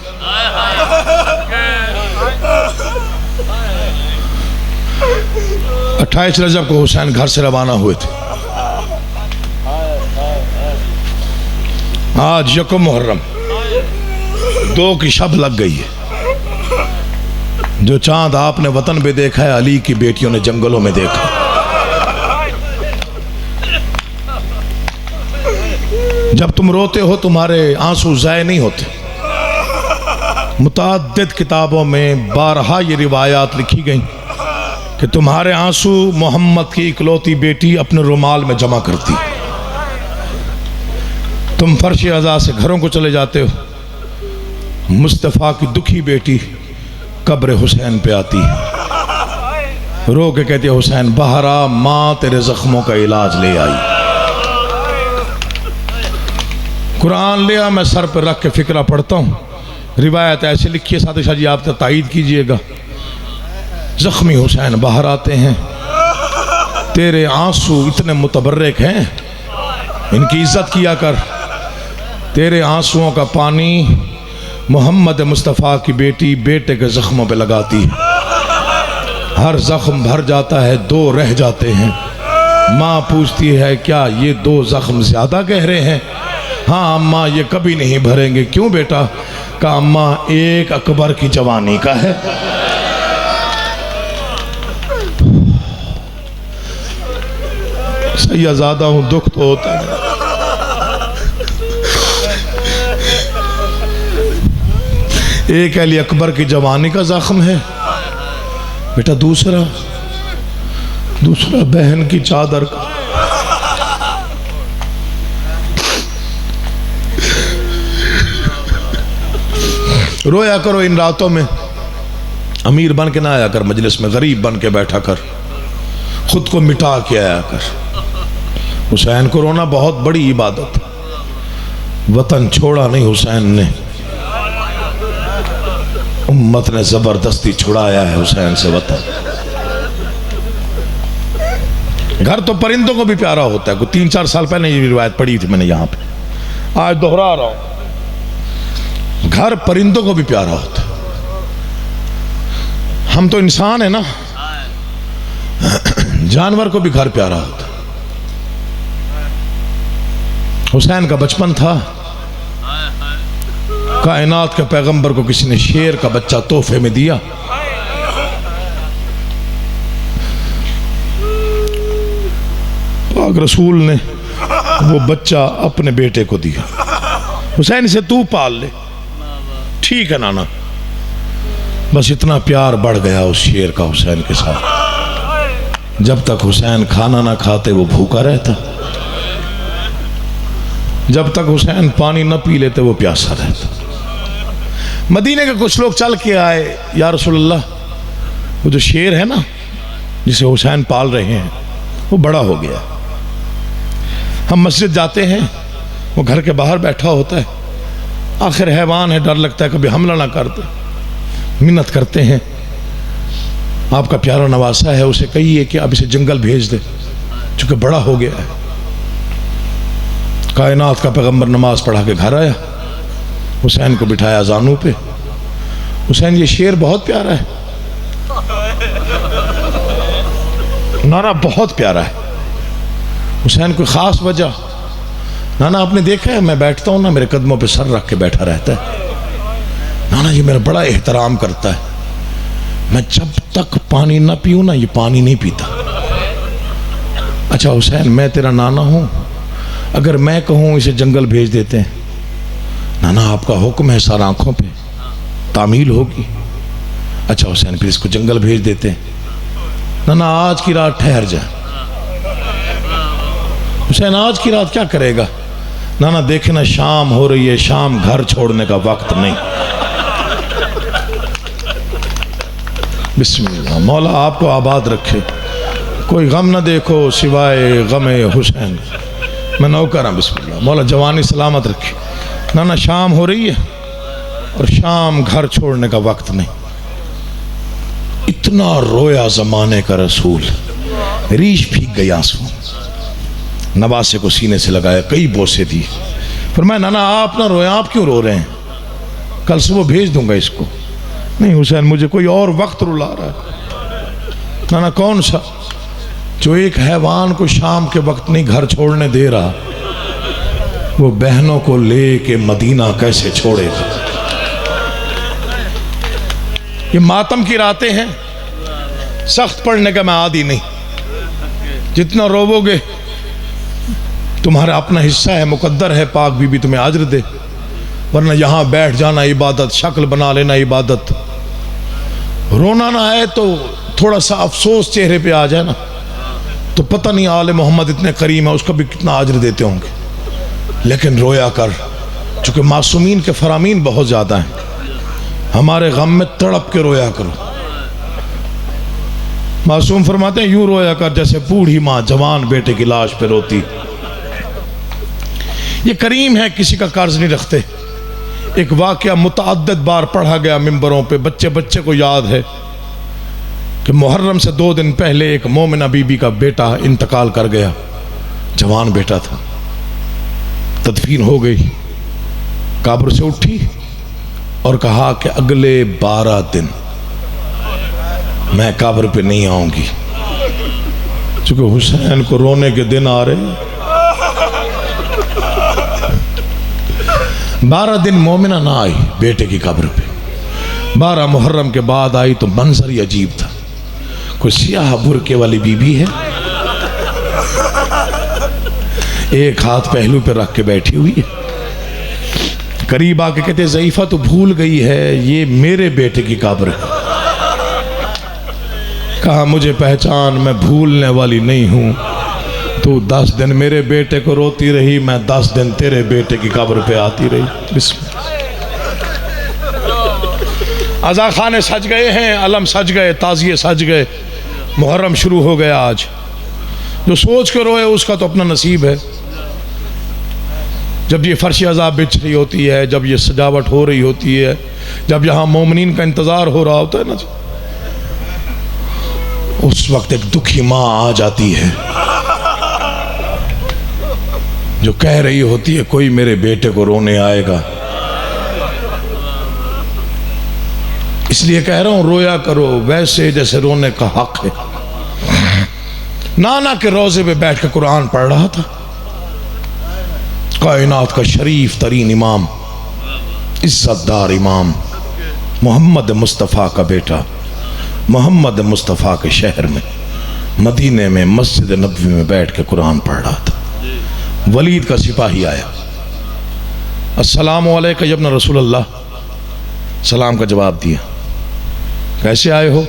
अट्ठाईस रजब को हुसैन घर से रवाना हुए थे। आज यकम मुहर्रम 2 की शब लग गई है। जो चांद आपने वतन पे देखा है, अली की बेटियों ने जंगलों में देखा। जब तुम रोते हो तुम्हारे आंसू ज़ाय नहीं होते। मुतअद्दिद किताबों में बारहा ये रिवायात लिखी गई कि तुम्हारे आंसू मोहम्मद की इकलौती बेटी अपने रुमाल में जमा करती। तुम फर्श अज़ा से घरों को चले जाते हो, मुस्तफ़ा की दुखी बेटी कब्र हुसैन पे आती है, रो के कहती है, हुसैन बाहर आ, माँ तेरे जख्मों का इलाज ले आई। कुरान लिया, मैं सर पर रख के फिक्रा पढ़ता हूँ। रिवायत ऐसे लिखी है, सादिक शाह जी आप तो तायीद कीजिएगा। जख्मी हुसैन बाहर आते हैं, तेरे आंसू इतने मुतबर्रिक हैं, इनकी इज्जत किया कर। तेरे आंसुओं का पानी मोहम्मद मुस्तफ़ा की बेटी बेटे के ज़ख्मों पे लगाती है। हर ज़ख्म भर जाता है, 2 रह जाते हैं। माँ पूछती है, क्या ये 2 ज़ख्म ज़्यादा गहरे हैं? हाँ अम्मा, ये कभी नहीं भरेंगे। क्यों बेटा? कहा अम्मा, एक अकबर की जवानी का है। सैयदजादा हूँ, दुख तो होता है। एक अली अकबर की जवानी का जख्म है बेटा, दूसरा बहन की चादर का। रोया करो इन रातों में। अमीर बन के ना आया कर मजलिस में, गरीब बन के बैठा कर, खुद को मिटा के आया कर। हुसैन को रोना बहुत बड़ी इबादत। वतन छोड़ा नहीं हुसैन ने, उम्मत ने जबरदस्ती छुड़ाया है हुसैन से वतन। घर तो परिंदों को भी प्यारा होता है। कोई 3-4 साल पहले ये रिवायत पढ़ी थी मैंने यहाँ पे, आज दोहरा रहा हूं। घर परिंदों को भी प्यारा होता है। हम तो इंसान है ना, जानवर को भी घर प्यारा होता। हुसैन का बचपन था, कायनात के पैगंबर को किसी ने शेर का बच्चा तोहफे में दिया। पाक रसूल ने वो बच्चा अपने बेटे को दिया। हुसैन से तू पाल ले, ठीक है नाना। बस इतना प्यार बढ़ गया उस शेर का हुसैन के साथ। जब तक हुसैन खाना ना खाते वो भूखा रहता, जब तक हुसैन पानी न पी लेते वो प्यासा रहता। मदीने के कुछ लोग चल के आए, या रसूलल्लाह वो जो शेर है ना जिसे हुसैन पाल रहे हैं वो बड़ा हो गया। हम मस्जिद जाते हैं, वो घर के बाहर बैठा होता है, आखिर हैवान है, डर लगता है कभी हमला ना कर दे। मिन्नत करते हैं, आपका प्यारा नवासा है, उसे कहिए कि अब इसे जंगल भेज दे, चूंकि बड़ा हो गया है। कायनात का पैगंबर नमाज पढ़ा के घर आया, हुसैन को बिठाया जानू पे। हुसैन ये शेर बहुत प्यारा है नाना, बहुत प्यारा है। हुसैन कोई ख़ास वजह? नाना आपने देखा है मैं बैठता हूँ ना, मेरे कदमों पे सर रख के बैठा रहता है। नाना ये मेरा बड़ा एहतराम करता है। मैं जब तक पानी ना पीऊँ ना ये पानी नहीं पीता। अच्छा हुसैन मैं तेरा नाना हूँ, अगर मैं कहूँ इसे जंगल भेज देते हैं, नाना आपका हुक्म है, सर आँखों पे तामील होगी। अच्छा हुसैन फिर इसको जंगल भेज देते हैं। नाना आज की रात ठहर जा। हुसैन आज की रात क्या करेगा? नाना देखे ना शाम हो रही है, शाम घर छोड़ने का वक्त नहीं। बिस्मिल्लाह, मौला आपको आबाद रखे, कोई गम ना देखो सिवाय गमे हुसैन। मैं नौकर हूँ, बिस्मिल्लाह। मौला जवानी सलामत रखे। नाना शाम हो रही है और शाम घर छोड़ने का वक्त नहीं। इतना रोया जमाने का रसूल, रीश भीग गई आंसू। नवासे को सीने से लगाया, कई बोसे दिए। फिर मैं नाना आप ना रोए, आप क्यों रो रहे हैं? कल सुबह भेज दूंगा इसको। नहीं हुसैन मुझे कोई और वक्त रुला रहा है। नाना कौन सा? जो एक हैवान को शाम के वक्त नहीं घर छोड़ने दे रहा, वो बहनों को लेके मदीना कैसे छोड़ेगा? ये मातम की रातें हैं, सख्त पढ़ने का मैं आदी नहीं। जितना रोवोगे तुम्हारा अपना हिस्सा है, मुकद्दर है, पाक बीबी तुम्हें अज्र दे। वरना यहाँ बैठ जाना इबादत, शक्ल बना लेना इबादत। रोना ना आए तो थोड़ा सा अफसोस चेहरे पे आ जाए ना, तो पता नहीं आले मोहम्मद इतने करीम है, उसका भी कितना अज्र देते होंगे। लेकिन रोया कर, चूँकि मासूमीन के फरामीन बहुत ज़्यादा हैं। हमारे गम में तड़प के रोया करो। मासूम फरमाते हैं यूं रोया कर जैसे बूढ़ी माँ जवान बेटे की लाश पे रोती। ये करीम है, किसी का कर्ज नहीं रखते। एक वाकया मुतअद्दिद बार पढ़ा गया मिंबरों पे, बच्चे बच्चे को याद है कि मुहर्रम से 2 दिन पहले एक मोमिना बीबी का बेटा इंतकाल कर गया, जवान बेटा था। तदफीन हो गई, कब्र से उठी और कहा कि अगले 12 दिन मैं कब्र पे नहीं आऊंगी, क्योंकि हुसैन को रोने के दिन आ रहे। 12 दिन मोमिना ना आई बेटे की कब्र पे। 12 मुहर्रम के बाद आई तो मंजर ही अजीब था। कोई सियाह बुरके वाली बीबी है, एक हाथ पहलू पे रख के बैठी हुई है। करीब आके कहते ज़ईफा तो भूल गई है ये मेरे बेटे की कब्र है। कहा मुझे पहचान, मैं भूलने वाली नहीं हूं। तू 10 दिन मेरे बेटे को रोती रही, मैं 10 दिन तेरे बेटे की कब्र पे आती रही। अज़ा खाने सज गए हैं, अलम सज गए, ताज़िए सज गए, मुहर्रम शुरू हो गया आज। जो सोच के रोए उसका तो अपना नसीब है। जब ये फर्श अज़ाब बिछ रही होती है, जब ये सजावट हो रही होती है, जब यहाँ मोमिनीन का इंतज़ार हो रहा होता है ना, उस वक्त एक दुखी माँ आ जाती है जो कह रही होती है कोई मेरे बेटे को रोने आएगा। इसलिए कह रहा हूं रोया करो वैसे जैसे रोने का हक है। नाना के रोजे पे बैठ के कुरान पढ़ रहा था। कायनात का शरीफ तरीन इमाम, इज्जतदार इमाम, मोहम्मद मुस्तफ़ा का बेटा, मोहम्मद मुस्तफ़ा के शहर में मदीने में मस्जिद नबवी में बैठ के कुरान पढ़ रहा था। वलीद का सिपाही आया, अस्सलामु अलैका या इब्न रसूल अल्लाह, सलाम का जवाब दिया। कैसे आए हो?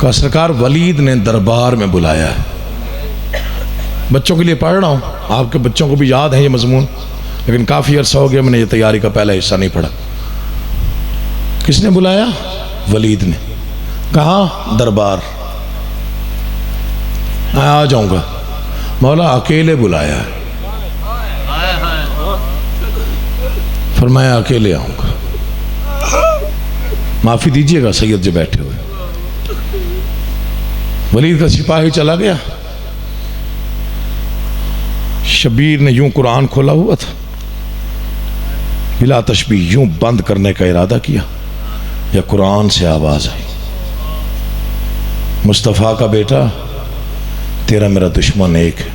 कहा सरकार वलीद ने दरबार में बुलाया है। बच्चों के लिए पढ़ रहा हूँ, आपके बच्चों को भी याद है ये मजमून, लेकिन काफ़ी अर्सा हो गया मैंने ये तैयारी का पहला हिस्सा नहीं पढ़ा। किसने बुलाया? वलीद ने। कहाँ? दरबार। मैं आ जाऊंगा। मौला अकेले बुलाया है। फरमाया अकेले आऊंगा। माफी दीजिएगा सैयद जो बैठे हुए। वलीद का सिपाही चला गया। शबीर ने यूं कुरान खोला हुआ था, बिला तशबीह यूं बंद करने का इरादा किया, या कुरान से आवाज आई, मुस्तफ़ा का बेटा तेरा मेरा दुश्मन एक है,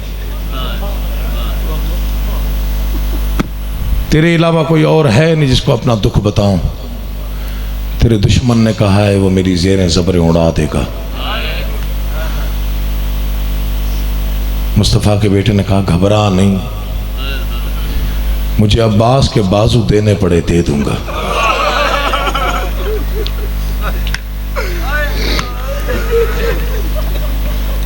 तेरे अलावा कोई और है नहीं जिसको अपना दुख बताऊं। तेरे दुश्मन ने कहा है वो मेरी ज़ेरें ज़बरें उड़ा देगा। मुस्तफ़ा के बेटे ने कहा घबरा नहीं, मुझे अब्बास के बाजू देने पड़े दे दूंगा।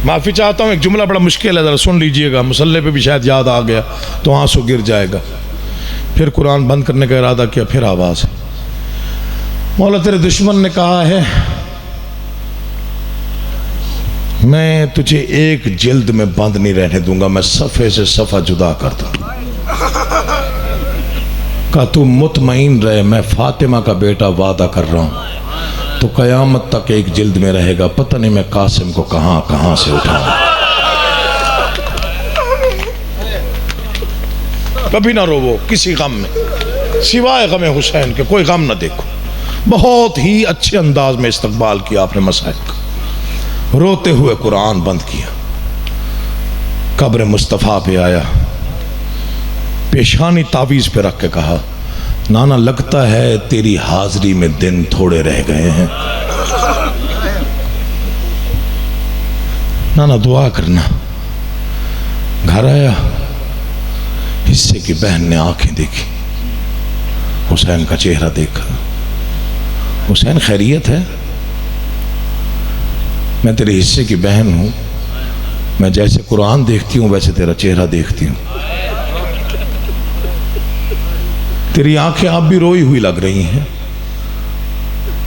माफ़ी चाहता हूँ, एक जुमला बड़ा मुश्किल है, ज़रा सुन लीजिएगा, मुसल्ले पे भी शायद याद आ गया तो आंसू गिर जाएगा। फिर कुरान बंद करने का इरादा किया, फिर आवाज़, मौला तेरे दुश्मन ने कहा है मैं तुझे एक जिल्द में बंद नहीं रहने दूंगा, मैं सफ़े से सफ़ा जुदा कर दूंगा। कहा तू मुतमईन रहे, मैं फातिमा का बेटा वादा कर रहा हूँ तो क़यामत तक एक जिल्द में रहेगा, पता नहीं मैं कासिम को कहाँ कहाँ से उठाऊं। कभी ना रोवो किसी गम में, सिवाय गम हुसैन के कोई गम ना देखो। बहुत ही अच्छे अंदाज में इस्तकबाल किया आपने मसाइब का। रोते हुए कुरान बंद किया, कब्र मुस्तफ़ा पे आया, पेशानी तावीज़ पे रख के कहा नाना लगता है तेरी हाजिरी में दिन थोड़े रह गए हैं, नाना दुआ करना। घर आया, हिस्से की बहन ने आंखें देखी, हुसैन का चेहरा देखा। हुसैन खैरियत है? मैं तेरे हिस्से की बहन हूँ, मैं जैसे कुरान देखती हूँ वैसे तेरा चेहरा देखती हूँ। तेरी आंखें आप भी रोई हुई लग रही हैं,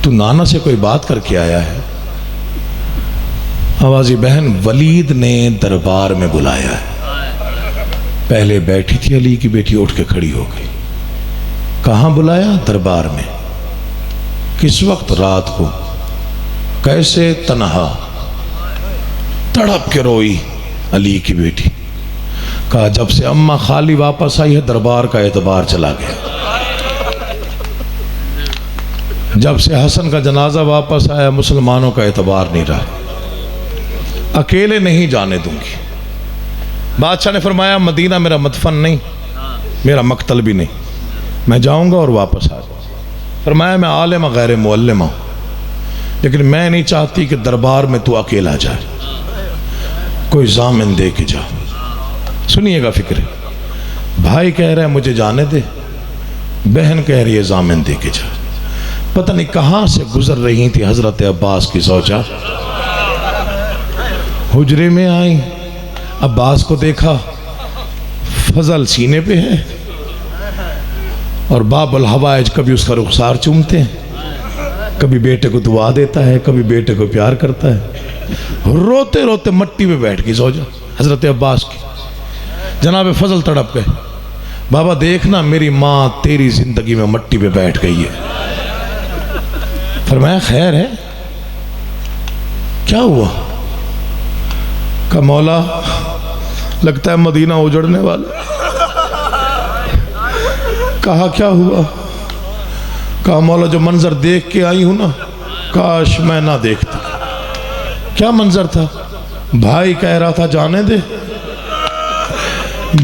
तू नाना से कोई बात करके आया है? आवाज़ी बहन वलीद ने दरबार में बुलाया है। पहले बैठी थी अली की बेटी, उठ के खड़ी हो गई। कहाँ बुलाया? दरबार में। किस वक्त? रात को। कैसे? तन्हा। तड़प के रोई अली की बेटी। कहा जब से अम्मा खाली वापस आई है दरबार का एतबार चला गया, जब से हसन का जनाजा वापस आया मुसलमानों का एतबार नहीं रहा, अकेले नहीं जाने दूंगी। बादशाह ने फरमाया मदीना मेरा मदफन नहीं, मेरा मकतल भी नहीं, मैं जाऊंगा और वापस आ जाऊंगा। फरमाया मैं आलिम गैर मुअल्लिम हूं, लेकिन मैं नहीं चाहती कि दरबार में तू अकेला जाए, कोई जामिन दे के जा। सुनिएगा फिक्र, भाई कह रहा है मुझे जाने दे, बहन कह रही है जामिन दे के जा। पता नहीं कहाँ से गुजर रही थी हजरत अब्बास की ज़ौजा, हुजरे में आई, अब्बास को देखा, फजल सीने पे है और बाबुल हवाइज कभी उसका रुखसार चूमते हैं, कभी बेटे को दुआ देता है, कभी बेटे को प्यार करता है। रोते रोते मट्टी पे बैठ गई ज़ौजा हजरत अब्बास की। जनाब फजल तड़प गए, बाबा देखना मेरी माँ तेरी जिंदगी में मट्टी पे बैठ गई है। फरमाया खैर है, क्या हुआ? का मौला लगता है मदीना उजड़ने वाला। कहा क्या हुआ? कहा मौला जो मंजर देख के आई हूं ना, काश मैं ना देखता। क्या मंजर था? भाई कह रहा था जाने दे,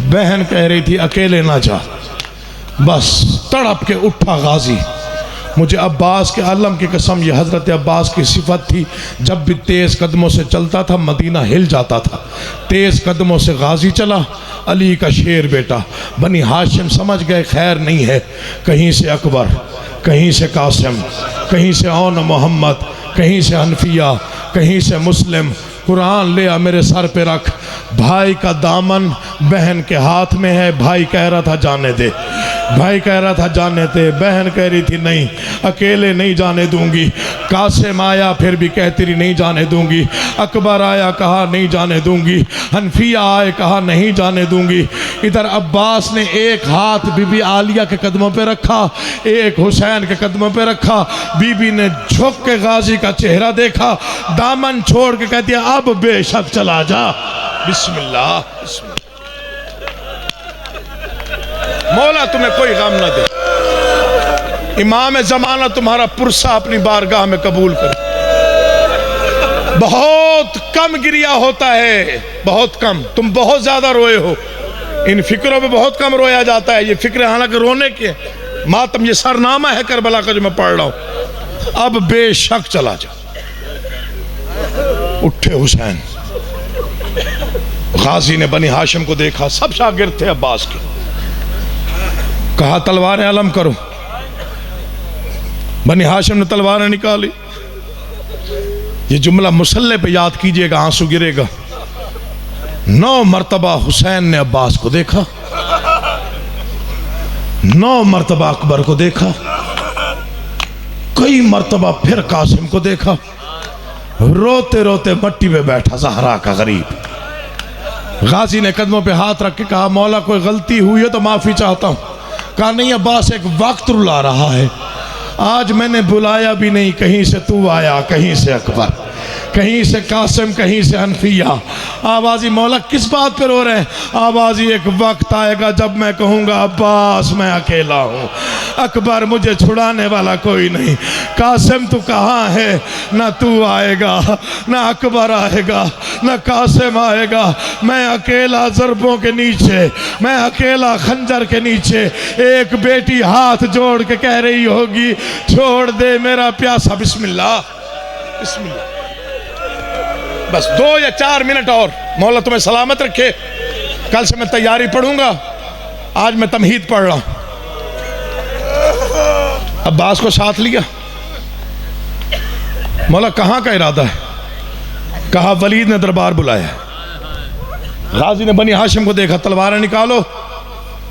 बहन कह रही थी अकेले ना जा। बस तड़प के उठा गाजी। मुझे अब्बास के आलम की कसम, ये हज़रत अब्बास की सिफत थी, जब भी तेज़ कदमों से चलता था मदीना हिल जाता था। तेज़ कदमों से गाजी चला, अली का शेर बेटा। बनी हाशिम समझ गए खैर नहीं है, कहीं से अकबर, कहीं से कासिम, कहीं से औन मोहम्मद, कहीं से हनफिया, कहीं से मुस्लिम। कुरान ले आ मेरे सर पे रख। भाई का दामन बहन के हाथ में है। भाई कह रहा था जाने दे, भाई कह रहा था जाने दे, बहन कह रही थी नहीं अकेले नहीं जाने दूंगी। कासिम आया फिर भी कहती रही नहीं जाने दूंगी। अकबर आया कहा नहीं जाने दूंगी। हनफिया आए कहा नहीं जाने दूंगी। इधर अब्बास ने एक हाथ बीबी आलिया के कदमों पे रखा, एक हुसैन के कदमों पे रखा। बीबी ने झुक के गाजी का चेहरा देखा, दामन छोड़ के कहती है अब बेशक चला जा। बिस्मिल्लाह, बिस्मिल्लाह। मौला तुम्हें कोई गम न दे। इमाम ज़माना तुम्हारा पुरसा अपनी बारगाह में कबूल कर। बहुत कम गिरिया होता है, बहुत कम। तुम बहुत ज्यादा रोए हो। इन फिक्रों में बहुत कम रोया जाता है। ये फिक्र हालांकि रोने के मातम, ये सरनामा है करबला का जो मैं पढ़ रहा हूं। अब बेशक चला जा। उठे हुसैन। गाजी ने बनी हाशिम को देखा, सब शागिर्द थे अब्बास के। कहा तलवारें अलम करो। बनी हाशिम ने तलवारें निकाली। ये जुमला मुसल्ले पे याद कीजिएगा, आंसू गिरेगा। 9 मरतबा हुसैन ने अब्बास को देखा, 9 मरतबा अकबर को देखा, कई मरतबा फिर कासिम को देखा। रोते रोते मट्टी पे बैठा ज़हरा का गरीब। गाजी ने कदमों पे हाथ रख के कहा मौला कोई गलती हुई है तो माफ़ी चाहता हूँ। कहा नहीं अब्बास, एक वक्त रुला रहा है। आज मैंने बुलाया भी नहीं, कहीं से तू आया, कहीं से अकबर, कहीं से कासिम, कहीं से हनफिया। आवाज़ी मौला किस बात पर रो रहे हैं? आवाज़ी एक वक्त आएगा जब मैं कहूँगा अब्बास मैं अकेला हूँ, अकबर मुझे छुड़ाने वाला कोई नहीं। कासिम तू कहाँ है? ना तू आएगा, ना अकबर आएगा, ना कासिम आएगा। मैं अकेला ज़रबों के नीचे, मैं अकेला खंजर के नीचे। एक बेटी हाथ जोड़ के कह रही होगी छोड़ दे मेरा प्यासा। बिस्मिल्लाह, बिस्मिल्लाह। बस 2 या 4 मिनट और। मौला तुम्हें सलामत रखे। कल से मैं तैयारी पढ़ूंगा, आज मैं तमहीद पढ़ रहा हूं। अब्बास को साथ लिया। मौला कहां का इरादा है? कहा वलीद ने दरबार बुलाया। गाजी ने बनी हाशिम को देखा, तलवारें निकालो,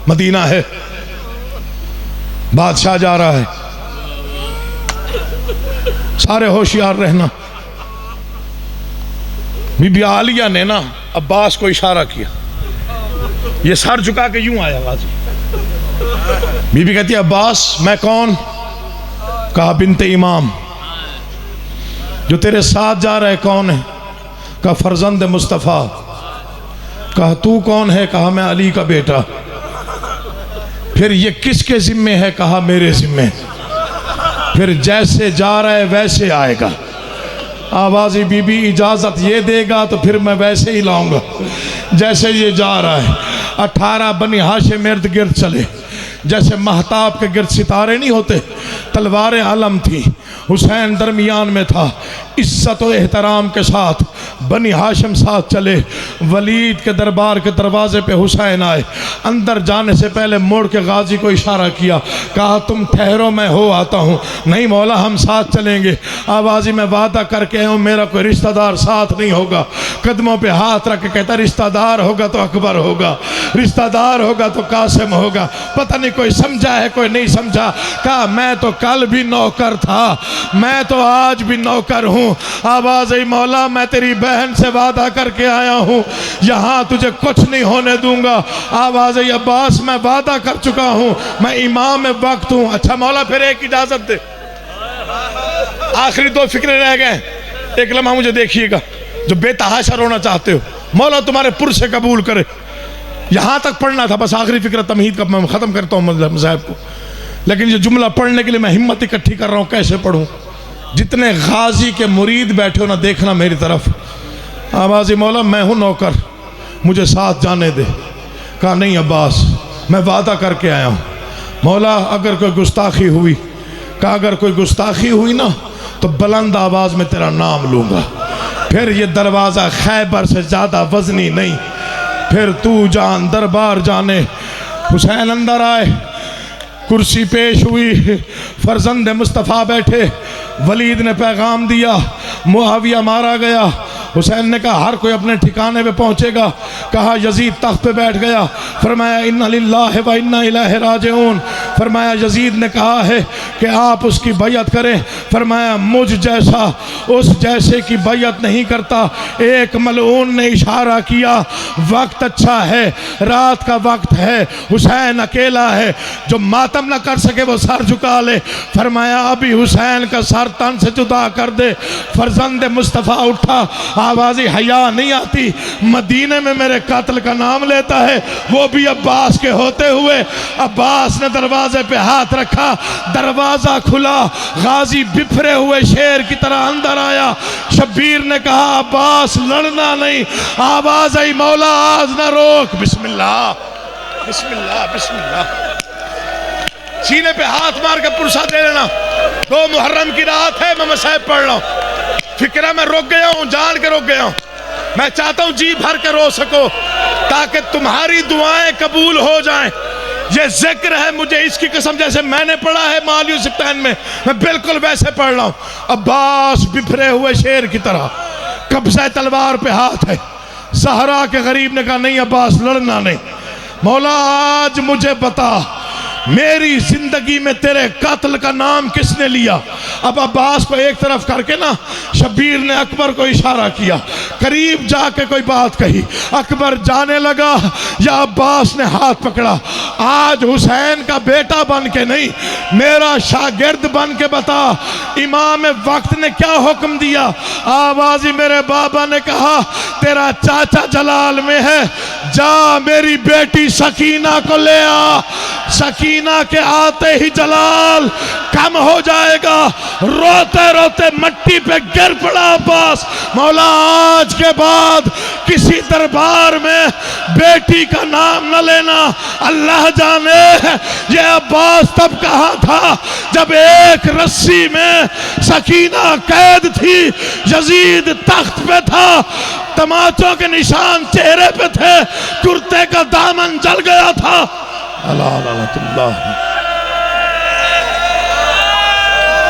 मदीना है, बादशाह जा रहा है, सारे होशियार रहना। बीबी आलिया ने ना अब्बास को इशारा किया, ये सर झुका के यूं आया गाजी। बीबी कहती है अब्बास मैं कौन? कहा बिनते इमाम। जो तेरे साथ जा रहा है कौन है? कहा फर्जंद मुस्तफ़ा। कहा तू कौन है? कहा मैं अली का बेटा। फिर ये किसके जिम्मे है? कहा मेरे जिम्मे। फिर जैसे जा रहा है वैसे आएगा। आवाज़ी बीबी इजाज़त ये देगा तो फिर मैं वैसे ही लाऊंगा जैसे ये जा रहा है। 18 बनी हाशिम इर्द गिर्द चले, जैसे महताब के गिर्द सितारे नहीं होते। तलवारें आलम थी, हुसैन दरमियान में था। इज्जत और एहतराम के साथ बनी हाशिम साथ चले। वलीद के दरबार के दरवाजे पे हुसैन आए। अंदर जाने से पहले मोड़ के गाजी को इशारा किया, कहा तुम ठहरो मैं हो आता हूँ। नहीं मौला हम साथ चलेंगे। आवाज़ी मैं वादा करके आया हूँ मेरा कोई रिश्तेदार साथ नहीं होगा। कदमों पे हाथ रख के कहता रिश्तेदार होगा तो अकबर होगा, रिश्तेदार होगा तो कासिम होगा। पता नहीं कोई समझा है कोई नहीं समझा। कहा मैं तो कल भी नौकर था, मैं तो आज भी नौकर हूँ। आवाज़ आई मौला मैं तेरी बहन से वादा करके आया हूँ, यहाँ तुझे कुछ नहीं होने दूंगा। आवाज़ आई अब्बास मैं वादा कर चुका हूँ, मैं इमाम वक्त हूँ। अच्छा मौला फिर एक इजाज़त दे, आखिरी 2 फिक्रे रह गए। एक लम्हा मुझे देखिएगा जो बेतहाशा रोना चाहते हो, मौला तुम्हारे पुर से कबूल करे। यहाँ तक पढ़ना था बस, आखिरी फिक्र तमहीद का मैं ख़त्म करता हूँ मज़हब को। लेकिन ये जुमला पढ़ने के लिए मैं हिम्मत इकट्ठी कर रहा हूँ, कैसे पढ़ूँ। जितने गाजी के मुरीद बैठे हो ना, देखना मेरी तरफ। आवाज़ मौला मैं हूँ नौकर, मुझे साथ जाने दे। कहा नहीं अब्बास, मैं वादा करके आया हूँ। मौला अगर कोई गुस्ताखी हुई, कहा अगर कोई गुस्ताखी हुई ना तो बुलंद आवाज़ में तेरा नाम लूँगा। फिर ये दरवाज़ा खैबर से ज़्यादा वजनी नहीं, फिर तू जान दरबार जाने। हुसैन अंदर आए, कुर्सी पेश हुई, फर्जंद मुस्तफ़ा बैठे। वलीद ने पैगाम दिया, मुआविया मारा गया। हुसैन ने कहा हर कोई अपने ठिकाने पे पहुंचेगा। कहा यजीद तख्त पे बैठ गया। फरमाया इन्ना लिल्लाहि व इन्ना इलैहि राजिऊन। फरमाया यजीद ने कहा है कि आप उसकी बैयत करें। फरमाया मुझ जैसा उस जैसे की बैयत नहीं करता। एक मलऊन ने इशारा किया, वक्त अच्छा है, रात का वक्त है, हुसैन अकेला है, जो मातम न कर सके वो सर झुका ले। फरमाया अभी हुसैन का सर तन से जुदा कर दे। फर्जंद मुस्तफ़ा उठा, आवाज़ी हया नहीं आती, मदीने में मेरे कातिल का नाम लेता है, वो भी अब्बास के होते हुए। अब्बास ने दरवाजे पे हाथ रखा, दरवाज़ा खुला, गाजी बिफरे हुए शेर की तरह अंदर आया। शब्बीर ने कहा अब्बास लड़ना नहीं। आवाज़ आई मौला आज ना रोक। बिस्मिल्लाह बिस्मिल्लाह बिस्मिल्लाह। सीने पे हाथ मार के पुरसा दे लेना। 2 मुहर्रम की रात है, मैं मसाइब पढ़ रहा हूँ। फिक्रा में रुक गया हूँ, जान के रुक गया हूँ। मैं चाहता हूँ जी भर के रो सको ताकि तुम्हारी दुआएं कबूल हो जाएं। ये जिक्र है, मुझे इसकी कसम जैसे मैंने पढ़ा है मालियो सिप्तान में, मैं बिल्कुल वैसे पढ़ रहा हूँ। अब्बास बिफरे हुए शेर की तरह, कब्ज़े तलवार पे हाथ है। सहरा के गरीब ने कहा नहीं अब्बास लड़ना नहीं। मौला आज मुझे बता मेरी जिंदगी में तेरे कातिल का नाम किसने लिया। अब अब्बास को एक तरफ करके ना शब्बीर ने अकबर को इशारा किया, करीब जाके कोई बात कही। अकबर जाने लगा या अब्बास ने हाथ पकड़ा, आज हुसैन का बेटा बन के नहीं, मेरा शागिर्द बन के बता इमाम वक्त ने क्या हुक्म दिया। आवाज़ी मेरे बाबा ने कहा तेरा चाचा जलाल में है, जा मेरी बेटी सकीना को ले आ। सकीना के आते ही जलाल कम हो जाएगा। रोते रोते मट्टी पे गिर पड़ा अब्बास। मौला आज के बाद किसी दरबार में बेटी का नाम न लेना। अल्लाह जाने ये अब्बास तब कहाँ था जब एक रस्सी में सकीना कैद थी, यजीद तख्त पे था, तमाचों के निशान चेहरे पे थे, कुर्ते का दामन जल गया था।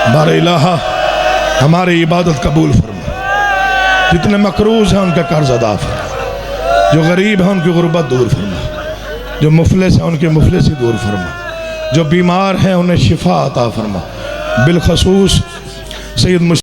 हमारे इलाहा हमारी इबादत कबूल फरमा। जितने मकरूज हैं उनका कर्ज अदा फरमा, जो गरीब हैं उनकी गुर्बत दूर फरमा, जो मुफलिस हैं उनकी मुफलिसी दूर फरमा, जो बीमार हैं उन्हें शिफा अता फरमा। बिलखसूस सैयद